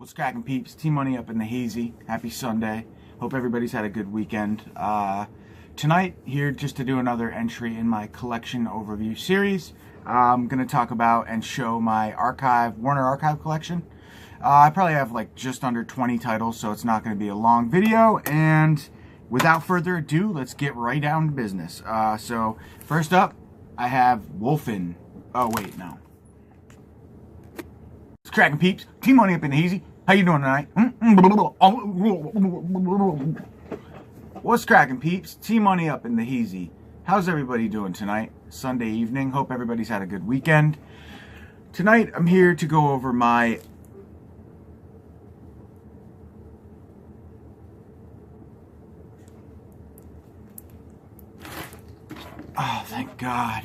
What's cracking, peeps? T-Money up in the hazy. Happy Sunday. Hope everybody's had a good weekend. Tonight, here just to do another entry in my collection overview series. I'm going to talk about and show my Warner Archive collection. I probably have like just under 20 titles, so it's not going to be a long video. And without further ado, let's get right down to business. So first up, I have Wolfen. Oh, wait, no. What's cracking, peeps? T-Money up in the hazy. How you doing tonight? What's cracking, peeps? T-Money up in the hazy. How's everybody doing tonight? Sunday evening. Hope everybody's had a good weekend. Tonight, I'm here to go over my oh, thank God.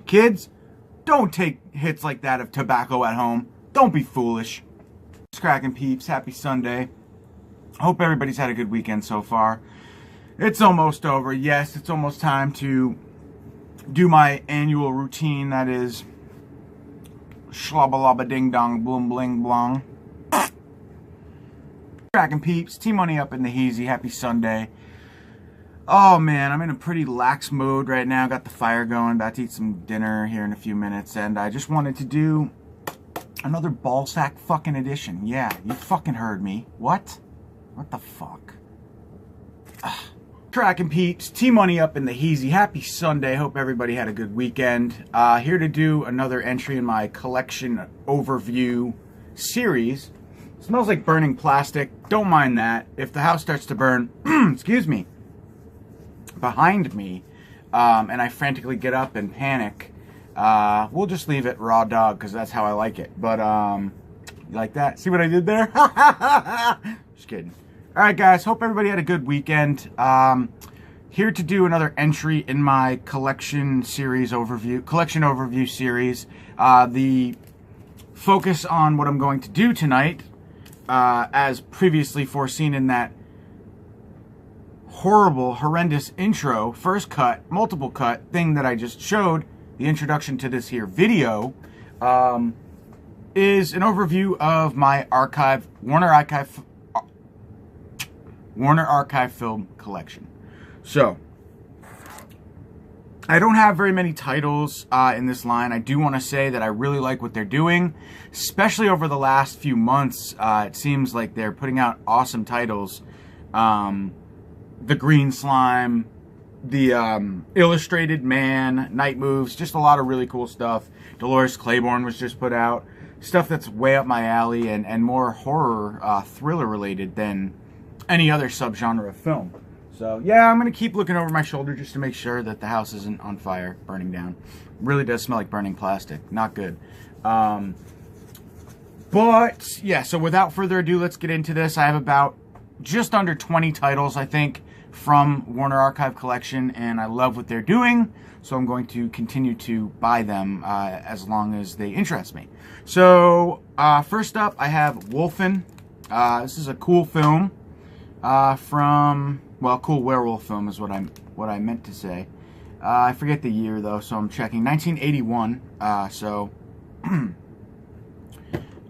Kids, don't take hits like that of tobacco at home. Don't be foolish. What's cracking, peeps? Happy Sunday. Hope everybody's had a good weekend so far. It's almost over. Yes, it's almost time to do my annual routine. That is shlabba lobba ding dong bloom bling blong. Cracking, peeps. T-Money up in the hazy. Happy Sunday. Oh man, I'm in a pretty lax mode right now. Got the fire going. About to eat some dinner here in a few minutes, and I just wanted to do another ballsack fucking edition. Yeah, you fucking heard me. What? What the fuck? Cracking, peeps. T-Money up in the hazy. Happy Sunday. Hope everybody had a good weekend. Here to do another entry in my collection overview series. Smells like burning plastic. Don't mind that. If the house starts to burn, excuse me, behind me, and I frantically get up and panic, we'll just leave it raw dog, because that's how I like it. But, you like that? See what I did there? Just kidding. Alright, guys. Hope everybody had a good weekend. Here to do another entry in my collection overview series. The focus on what I'm going to do tonight, as previously foreseen in that horrendous intro, first cut, multiple cut thing that I just showed, the introduction to this here video, is an overview of my Warner Archive film collection. So, I don't have very many titles in this line. I do want to say that I really like what they're doing, especially over the last few months. It seems like they're putting out awesome titles. The Green Slime, the Illustrated Man, Night Moves, just a lot of really cool stuff. Dolores Claiborne was just put out. Stuff that's way up my alley and more horror, thriller related than any other subgenre of film. So, yeah, I'm going to keep looking over my shoulder just to make sure that the house isn't on fire, burning down. It really does smell like burning plastic. Not good. But, yeah, so without further ado, let's get into this. I have about just under 20 titles, I think, from Warner Archive Collection, and I love what they're doing, so I'm going to continue to buy them as long as they interest me. So, first up, I have Wolfen. This is a cool film cool werewolf film is what I meant to say. I forget the year though, so I'm checking. 1981. So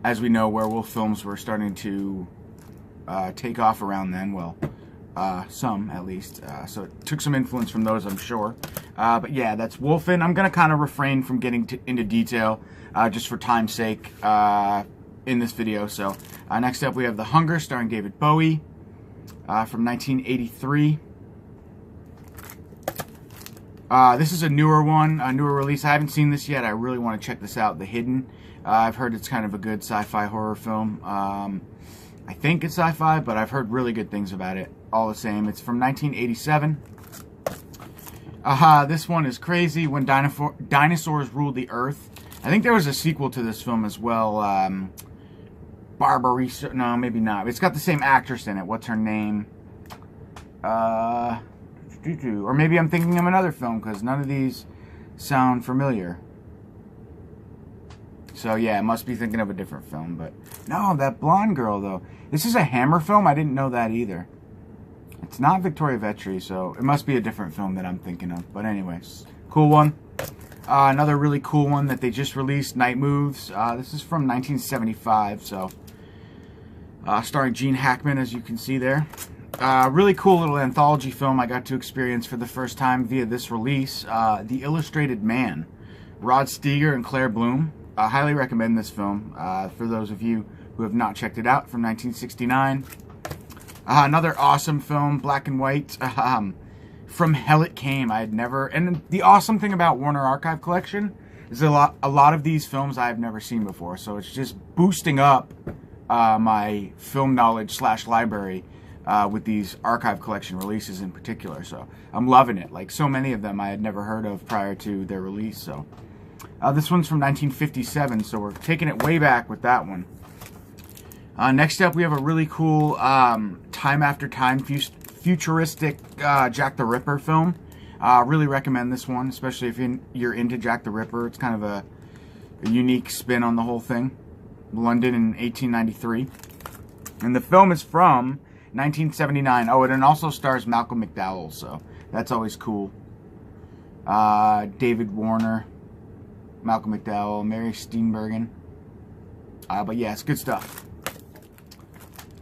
as we know, werewolf films were starting to take off around then. Well, some at least. So it took some influence from those, I'm sure. But yeah, that's Wolfen. I'm gonna kind of refrain from getting into detail just for time's sake in this video. So next up, we have The Hunger, starring David Bowie. From 1983. This is a newer one, a newer release. I haven't seen this yet. I really want to check this out, The Hidden. I've heard it's kind of a good sci-fi horror film. I think it's sci-fi, but I've heard really good things about it all the same. It's from 1987. This one is crazy. When Dinosaurs Ruled the Earth. I think there was a sequel to this film as well. No, maybe not. It's got the same actress in it. What's her name? Or maybe I'm thinking of another film because none of these sound familiar. So yeah, I must be thinking of a different film. But no, that blonde girl though. This is a Hammer film? I didn't know that either. It's not Victoria Vetri, so it must be a different film that I'm thinking of. But anyways, cool one. Another really cool one that they just released, Night Moves. This is from 1975, so starring Gene Hackman, as you can see there. Really cool little anthology film I got to experience for the first time via this release. The Illustrated Man. Rod Steiger and Claire Bloom. I highly recommend this film for those of you who have not checked it out, from 1969. Another awesome film, black and white. From Hell It Came. I had never, and the awesome thing about Warner Archive Collection is a lot of these films I have never seen before, so it's just boosting up my film knowledge / library with these Archive Collection releases in particular. So I'm loving it. Like, so many of them I had never heard of prior to their release. So this one's from 1957, so we're taking it way back with that one. Next up, we have a really cool Time After Time futuristic Jack the Ripper film. Really recommend this one, especially if you're into Jack the Ripper. It's kind of a unique spin on the whole thing. London in 1893. And the film is from 1979. Oh, and it also stars Malcolm McDowell, so that's always cool. David Warner, Malcolm McDowell, Mary Steenburgen. But yeah, it's good stuff.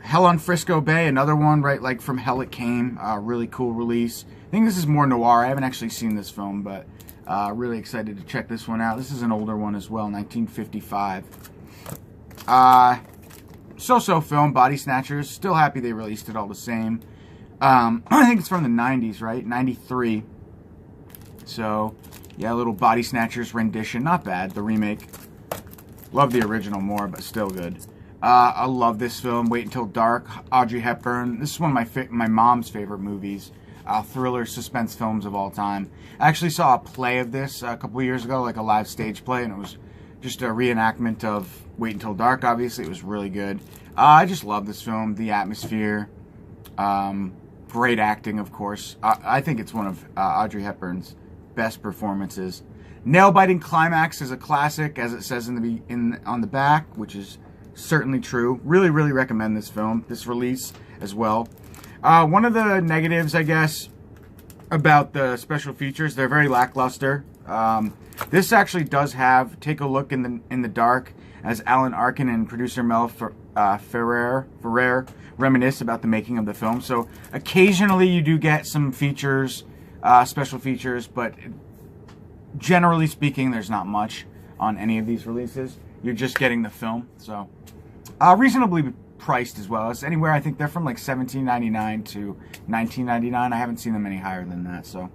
Hell on Frisco Bay, another one, right, like from Hell It Came. Really cool release. I think this is more noir. I haven't actually seen this film, but really excited to check this one out. This is an older one as well, 1955. So-so film, Body Snatchers. Still happy they released it all the same. I think it's from the 90s, right? 93. So, yeah, a little Body Snatchers rendition. Not bad, the remake. Love the original more, but still good. I love this film, Wait Until Dark, Audrey Hepburn. This is one of my mom's favorite movies, thriller suspense films of all time. I actually saw a play of this a couple years ago, like a live stage play, and it was just a reenactment of Wait Until Dark, obviously. It was really good. I just love this film, the atmosphere, great acting, of course. I think it's one of Audrey Hepburn's best performances. Nail-biting climax is a classic, as it says on the back, which is certainly true. Really, really recommend this film, this release as well. One of the negatives, I guess, about the special features, they're very lackluster. This actually does have Take a Look in the Dark, as Alan Arkin and producer Mel Ferrer reminisce about the making of the film. So occasionally you do get some features, special features, but generally speaking, there's not much on any of these releases. You're just getting the film. So reasonably priced as well. It's anywhere, I think they're from like $17.99 to $19.99. I haven't seen them any higher than that. So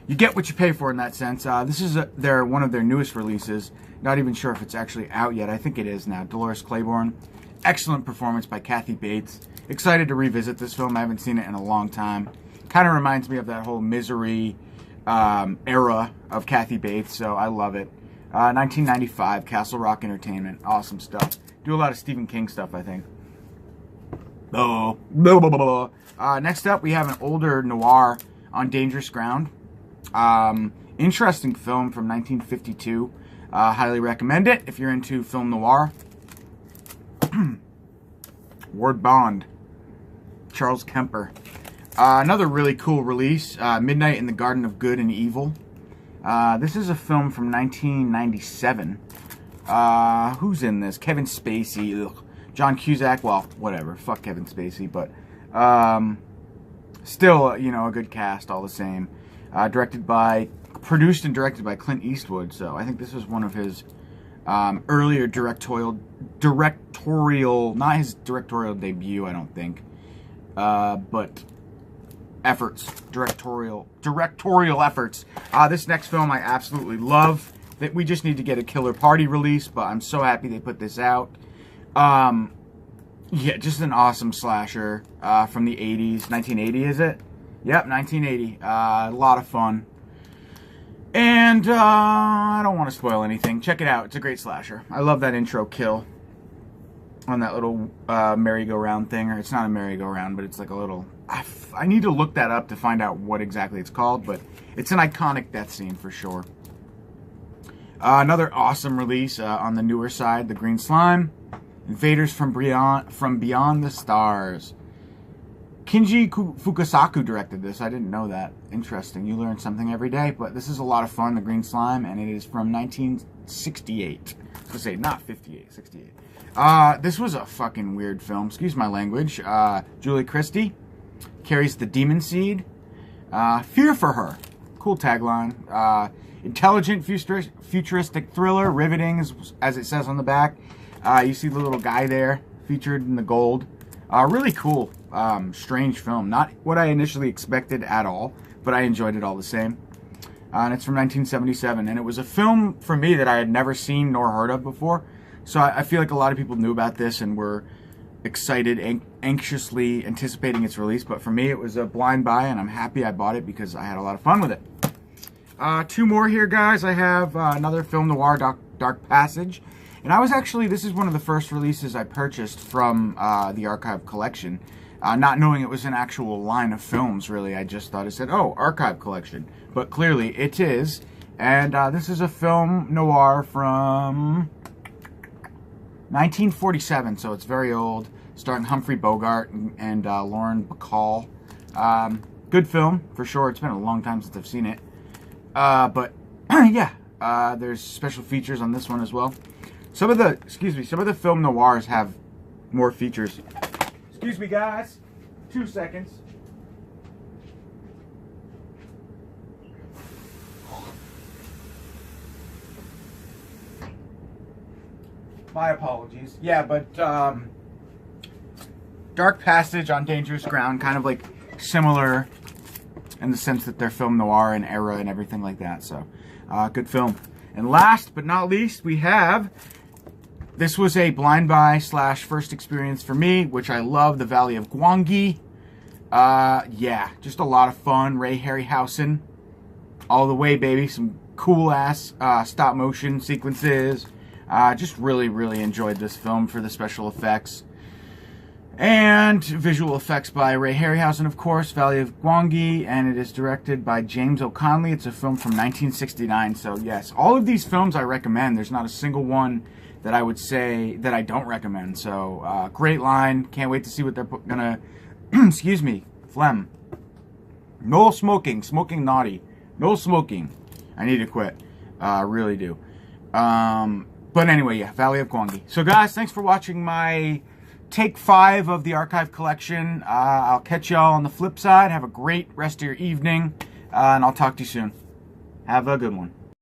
you get what you pay for in that sense. This is one of their newest releases. Not even sure if it's actually out yet. I think it is now. Dolores Claiborne. Excellent performance by Kathy Bates. Excited to revisit this film. I haven't seen it in a long time. Kind of reminds me of that whole Misery era of Kathy Bates, so I love it. 1995, Castle Rock Entertainment. Awesome stuff. Do a lot of Stephen King stuff, I think. Next up, we have an older noir, On Dangerous Ground. Interesting film from 1952. Highly recommend it if you're into film noir. Ward Bond. Charles Kemper. Another really cool release, Midnight in the Garden of Good and Evil. This is a film from 1997. Who's in this? Kevin Spacey. Ugh. John Cusack. Well, whatever. Fuck Kevin Spacey. But still, you know, a good cast all the same. Produced and directed by Clint Eastwood. So I think this was one of his earlier directorial, not his directorial debut, I don't think. But directorial efforts. This next film I absolutely love. That we just need to get a Killer Party release, but I'm so happy they put this out. Yeah, just an awesome slasher from the 80s. 1980, is it? Yep, 1980. A lot of fun. And I don't want to spoil anything. Check it out. It's a great slasher. I love that intro kill on that little merry-go-round thing. Or it's not a merry-go-round, but it's like a little I need to look that up to find out what exactly it's called, but it's an iconic death scene for sure. Another awesome release on the newer side, The Green Slime, Invaders from Beyond the Stars. Kinji Fukasaku directed this. I didn't know that. Interesting. You learn something every day, but this is a lot of fun, The Green Slime, and it is from 1968. I was going to say, not 58, 68. This was a fucking weird film. Excuse my language. Julie Christie carries the demon seed. Fear for her. Cool tagline. Intelligent futuristic thriller, riveting as it says on the back. You see the little guy there featured in the gold. Really cool, strange film. Not what I initially expected at all, but I enjoyed it all the same. And it's from 1977, and it was a film for me that I had never seen nor heard of before. So I feel like a lot of people knew about this and were excited and anxiously anticipating its release. But for me, it was a blind buy, and I'm happy I bought it because I had a lot of fun with it. Two more here, guys. I have another film noir, Dark Passage. And I was actually, this is one of the first releases I purchased from the Archive Collection. Not knowing it was an actual line of films, really. I just thought it said, oh, Archive Collection. But clearly it is. And this is a film noir from 1947, so it's very old. Starring Humphrey Bogart and Lauren Bacall. Good film, for sure. It's been a long time since I've seen it. But, yeah. There's special features on this one as well. Some of the film noirs have more features. Excuse me, guys. 2 seconds. My apologies. Yeah, but Dark Passage on Dangerous Ground, kind of like similar in the sense that they're film noir and era and everything like that. So, good film. And last but not least, we have... This was a blind buy / first experience for me, which I love, The Valley of Gwangi. Yeah, just a lot of fun. Ray Harryhausen, all the way, baby. Some cool-ass stop motion sequences. Just really, really enjoyed this film for the special effects. And visual effects by Ray Harryhausen, of course, Valley of Gwangi, and it is directed by James O'Connelly. It's a film from 1969, so yes, all of these films I recommend. There's not a single one that I would say that I don't recommend. So, great line. Can't wait to see what they're gonna... excuse me. Phlegm. No smoking. Smoking naughty. No smoking. I need to quit. Really do. But anyway, yeah. Valley of Gwangi. So, guys, thanks for watching my take 5 of the Archive Collection. I'll catch y'all on the flip side. Have a great rest of your evening. And I'll talk to you soon. Have a good one.